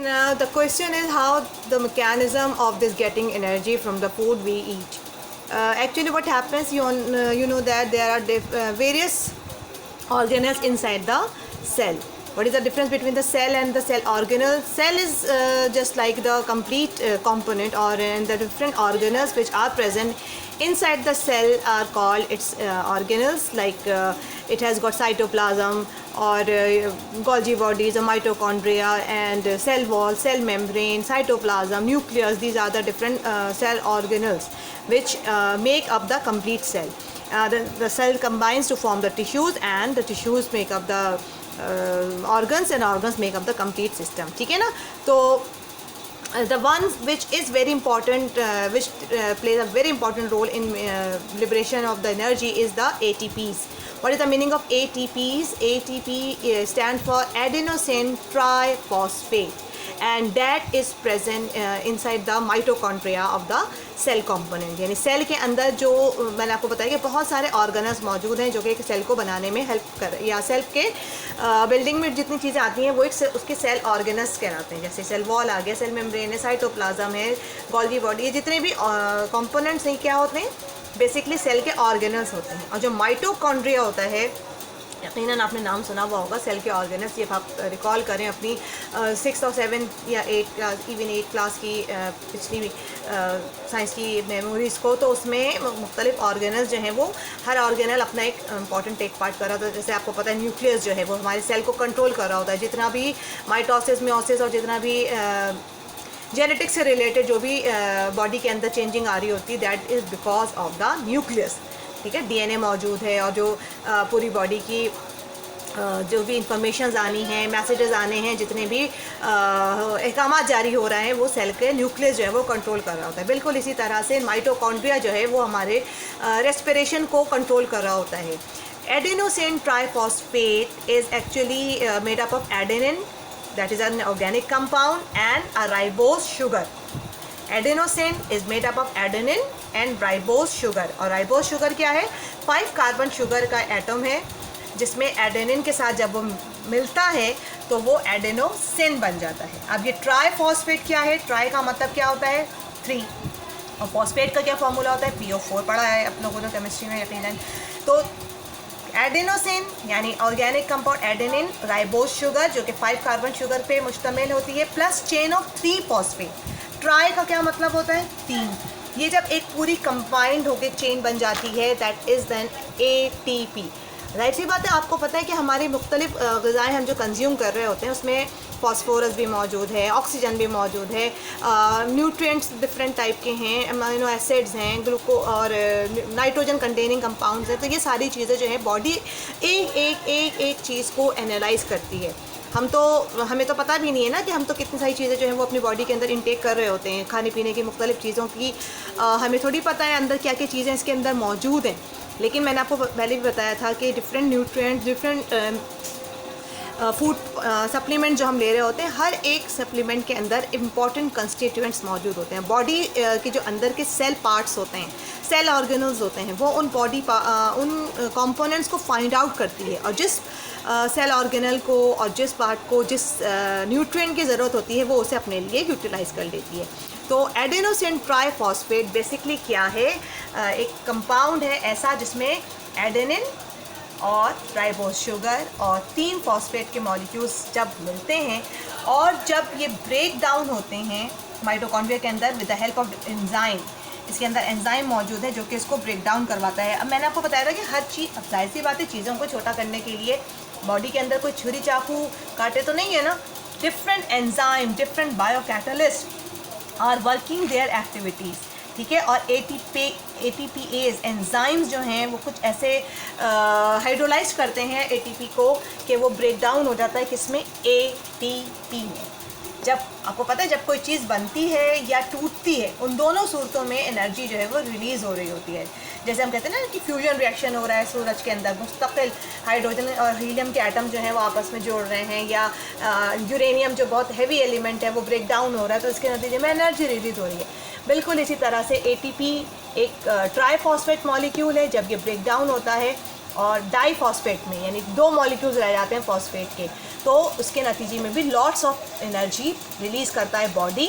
Now the question is how the mechanism of this getting energy from the food we eat. Actually what happens, you know that there are various organelles inside the cell. What is the difference between the cell and the cell organelle? Cell is just like the complete component, or the different organelles which are present inside the cell are called its organelles. Like it has got cytoplasm, or Golgi bodies, or mitochondria, and cell wall, cell membrane, cytoplasm, nucleus. These are the different cell organelles which make up the complete cell. The cell combines to form the tissues, and the tissues make up the organs, and organs make up the complete system. ठीक है ना? तो the one which is very important, which plays a very important role in liberation of the energy is the ATPs. What is the meaning of ATPs? ATP stands for adenosine triphosphate, and that is present inside the mitochondria of the cell component. यानी cell के अंदर जो मैंने आपको बताया कि बहुत सारे ऑर्गेनल्स मौजूद हैं जो कि एक सेल को बनाने में हेल्प कर, या सेल के बिल्डिंग में जितनी चीज़ें आती हैं वो एक उसके सेल ऑर्गेनल्स कहलाते हैं. जैसे सेल वॉल आ गया, सेल मेम्ब्रेन है, साइटोप्लाज्म है, गोल्गी बॉडी, ये जितने भी कंपोनेंट्स हैं क्या होते हैं? बेसिकली सेल के ऑर्गेनल्स होते हैं. और जो माइटोकॉन्ड्रिया होता है, यकीनन आपने नाम सुना हुआ होगा सेल के ऑर्गेनल्स. ये आप रिकॉल करें अपनी 6th और 7th या 8 क्लास, इवन 8 क्लास की पिछली साइंस की मेमोरीज़ को, तो उसमें मुख्तलिफ ऑर्गेनल्स जो हैं वो हर ऑर्गेनल अपना एक इंपॉर्टेंट टेक पार्ट कर रहा होता है. जैसे आपको पता है न्यूक्लियस जो है वो हमारे सेल को कंट्रोल कर रहा होता है. जितना भी माइटोसिस, मियोसिस और जितना भी जेनेटिक्स से रिलेटेड जो भी बॉडी के अंदर चेंजिंग आ रही होती है, that is because of the nucleus. ठीक है, डीएनए मौजूद है, और जो पूरी बॉडी की जो भी इंफॉर्मेशंस आनी हैं, मैसेजेस आने हैं, जितने भी अहकाम जारी हो रहे हैं, वो सेल के न्यूक्लियस जो है वो कंट्रोल कर रहा होता है. बिल्कुल इसी तरह से माइटोकॉन्ड्रिया जो है वो हमारे रेस्पिरेशन को कंट्रोल कर रहा होता है. Adenosine triphosphate is actually made up of adenine, that is an organic compound, and a ribose sugar. Adenosine is made up of adenine and ribose sugar. और राइबोज शुगर क्या है? 5 कार्बन शुगर का atom है, जिसमें adenine के साथ जब वो मिलता है तो वो एडेनोसिन बन जाता है. अब ये ट्राइफॉस्फेट क्या है? ट्राई का मतलब क्या होता है? 3. और फॉस्फेट का क्या फॉर्मूला होता है? PO4 पढ़ा है आप लोगों ने केमिस्ट्री में यकीनन. तो एडेनोसिन यानी organic compound adenine, ribose sugar जो कि 5 कार्बन शुगर पे मुश्तमिल होती है, plus chain of 3 phosphate. Try का क्या मतलब होता है? 3. ये जब एक पूरी कंबाइंड होकर चेन बन जाती है, that is then ATP. Right सी बात है. आपको पता है कि हमारी मुख्तलिफ ग़िज़ाएँ हम जो कंज्यूम कर रहे होते हैं उसमें फॉस्फोरस भी मौजूद है, ऑक्सीजन भी मौजूद है, न्यूट्रिएंट्स डिफरेंट टाइप के हैं, अमीनो एसिड्स हैं, ग्लूको और नाइट्रोजन कंटेनिंग कंपाउंड्स हैं. तो ये सारी चीज़ें जो है बॉडी एक चीज़ को एनालाइज करती है. हमें तो पता भी नहीं है ना कि हम तो कितनी सारी चीज़ें जो हैं वो अपनी बॉडी के अंदर इंटेक कर रहे होते हैं. खाने पीने की मुख्तलिफ चीज़ों की हमें थोड़ी पता है अंदर क्या क्या चीज़ें इसके अंदर मौजूद हैं. लेकिन मैंने आपको पहले भी बताया था कि different nutrients, different food supplement जो हम ले रहे होते हैं, हर एक सप्लीमेंट के अंदर इम्पॉर्टेंट कंस्टिट्यूएंट्स मौजूद होते हैं. बॉडी के जो अंदर के सेल पार्ट्स होते हैं, सेल ऑर्गेनल्स होते हैं, वो उन उन कंपोनेंट्स को फाइंड आउट करती है, और जिस सेल ऑर्गेनल को और जिस पार्ट को जिस न्यूट्रिएंट की ज़रूरत होती है वो उसे अपने लिए यूटिलाइज़ कर लेती है. तो एडेनोसिन ट्राइफॉस्फेट बेसिकली क्या है? एक कंपाउंड है ऐसा जिसमें एडेनिन और राइबोज शुगर और 3 फॉस्फेट के मॉलिक्यूल्स जब मिलते हैं, और जब ये ब्रेक डाउन होते हैं माइटोकॉन्ड्रिया के अंदर with the help of enzyme. इसके अंदर एंजाइम मौजूद है जो कि इसको ब्रेक डाउन करवाता है. अब मैंने आपको बताया था कि हर चीज़, अब जाहिर सी बात है, चीज़ों को छोटा करने के लिए बॉडी के अंदर कोई छुरी चाकू काटे तो नहीं है ना. Different enzyme, different biocatalyst are working their activities. ठीक है, और ATPase एंजाइम्स जो हैं वो कुछ ऐसे हाइड्रोलाइज करते हैं ATP को कि वो ब्रेक डाउन हो जाता है किसमें? ATP में. जब आपको पता है जब कोई चीज़ बनती है या टूटती है, उन दोनों सूरतों में एनर्जी जो है वो रिलीज़ हो रही होती है. जैसे हम कहते हैं ना कि फ्यूजन रिएक्शन हो रहा है सूरज के अंदर, मुस्तकिल हाइड्रोजन और हीलियम के एटम जो हैं वो आपस में जोड़ रहे हैं, या यूरेनियम जो बहुत हैवी एलिमेंट है वो ब्रेक डाउन हो रहा है, तो इसके नतीजे में एनर्जी रिलीज़ हो रही है. बिल्कुल इसी तरह से ATP एक ट्राइफॉस्फेट मॉलिक्यूल है. जब ये ब्रेक डाउन होता है और डाईफॉस्फेट में, यानी 2 मॉलिक्यूल्स रह जाते हैं फॉस्फेट के, तो उसके नतीजे में भी लॉट्स ऑफ एनर्जी रिलीज़ करता है बॉडी,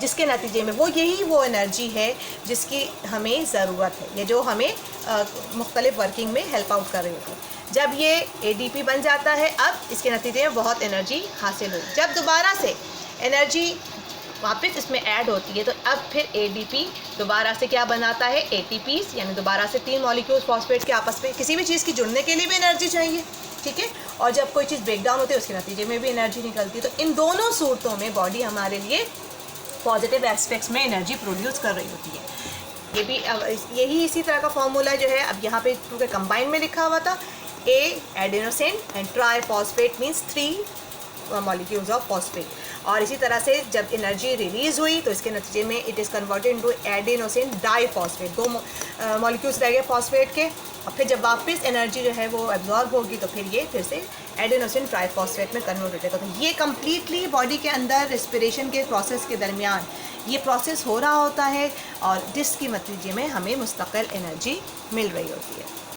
जिसके नतीजे में वो एनर्जी है जिसकी हमें ज़रूरत है, ये जो हमें मुख्तलिफ वर्किंग में हेल्प आउट कर रही होती है। जब ये ADP बन जाता है, अब इसके नतीजे में बहुत एनर्जी हासिल हुई। जब दोबारा से एनर्जी वापस इसमें ऐड होती है तो अब फिर ADP दोबारा से क्या बनाता है, ATPs, यानी दोबारा से 3 मॉलिक्यूल्स फॉस्फेट के आपस में, किसी भी चीज़ की जुड़ने के लिए भी एनर्जी चाहिए, ठीक है। और जब कोई चीज़ ब्रेक डाउन होती है उसके नतीजे में भी एनर्जी निकलती है। तो इन दोनों सूरतों में बॉडी हमारे लिए पॉजिटिव एस्पेक्ट्स में एनर्जी प्रोड्यूस कर रही होती है। ये भी यही इसी तरह का फॉर्मूला जो है अब यहाँ पे क्योंकि कंबाइन में लिखा हुआ था, adenosine and triphosphate means 3 molecules of phosphate. और इसी तरह से जब एनर्जी रिलीज़ हुई तो इसके नतीजे में it is converted into adenosine diphosphate, 2 molecules रह गए फॉस्फेट के। और फिर जब वापस एनर्जी जो है वो एब्जॉर्ब होगी तो फिर ये फिर से एडेनोसिन ट्राईफॉस्फेट में कन्वर्ट हो जाएगा। तो ये कम्प्लीटली बॉडी के अंदर रेस्पिरेशन के प्रोसेस के दरमियान ये प्रोसेस हो रहा होता है और जिसके नतीजे में हमें मुस्तकिल एनर्जी मिल रही होती है।